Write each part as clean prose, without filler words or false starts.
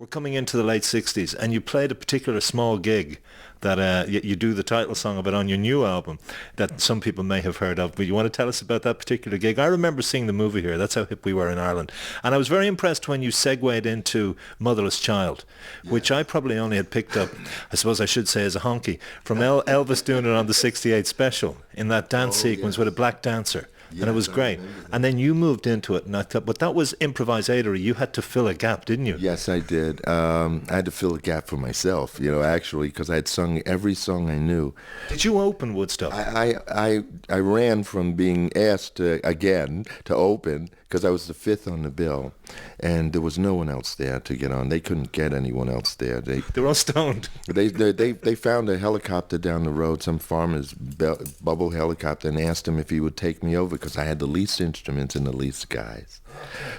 We're coming into the late 60s, and you played a particular small gig that you do the title song of it on your new album that some people may have heard of. But you want to tell us about that particular gig? I remember seeing the movie here. That's how hip we were in Ireland. And I was very impressed when you segued into Motherless Child, which I probably only had picked up, I suppose I should say as a honky, from Elvis doing it on the 68 special in that dance sequence with a black dancer. And it was great. And then you moved into it, and I thought, but that was improvisatory. You had to fill a gap, didn't you? Yes, I did. I had to fill a gap for myself, actually, because I had sung every song I knew. Did you open Woodstock? I ran from being asked again to open because I was the fifth on the bill, and there was no one else there to get on. They couldn't get anyone else there. They were all stoned. They found a helicopter down the road, some farmer's bubble helicopter, and asked him if he would take me over because I had the least instruments and the least guys.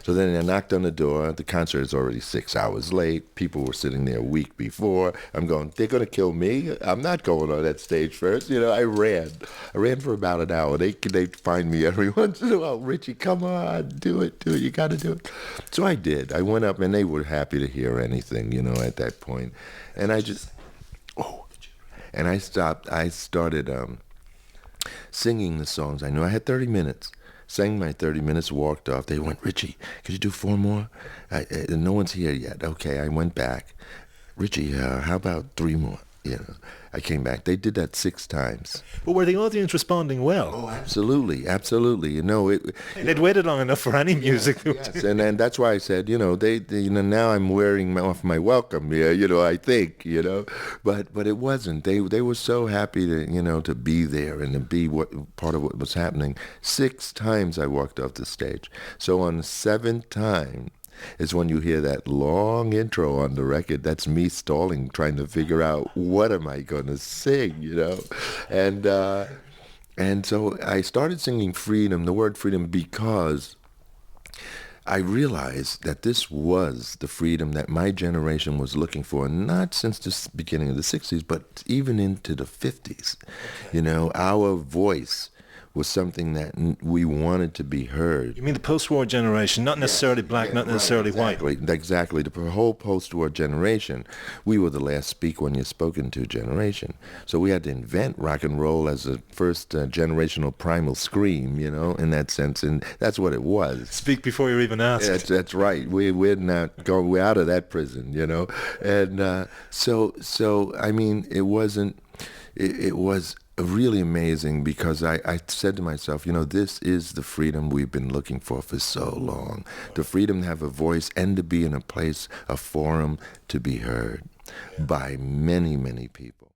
So then I knocked on the door. The concert is already 6 hours late. People were sitting there a week before. I'm going, they're going to kill me? I'm not going on that stage first. I ran. I ran for about an hour. They'd find me every once in a while. Richie, come on, do it. You got to do it. So I did. I went up, and they were happy to hear anything, at that point. And I just, and I started singing the songs I knew. I had 30 minutes. Sang my 30 minutes, walked off. They went, Richie, could you do 4 more? No one's here yet. Okay, I went back. Richie, how about 3 more? I came back. They did that 6 times. But were the audience responding well? Oh, absolutely, absolutely. They'd waited long enough for any music. Yes, and that's why I said, now I'm wearing off my welcome here, I think, but it wasn't. They were so happy to be there and to be part of what was happening. 6 times I walked off the stage. So on the 7th time, is when you hear that long intro on the record. That's me stalling, trying to figure out what am I going to sing, And so I started singing Freedom, the word freedom, because I realized that this was the freedom that my generation was looking for, not since the beginning of the 60s, but even into the 50s. Our voice was something that we wanted to be heard. You mean the post-war generation, not necessarily black, not necessarily white. Exactly. The whole post-war generation, we were the last speak when you're spoken to generation. So we had to invent rock and roll as a first generational primal scream, in that sense, and that's what it was. Speak before you're even asked. That's right. We're not going. We're out of that prison, and so I mean, it wasn't. It was really amazing because I said to myself, this is the freedom we've been looking for so long. The freedom to have a voice and to be in a place, a forum to be heard by many, many people.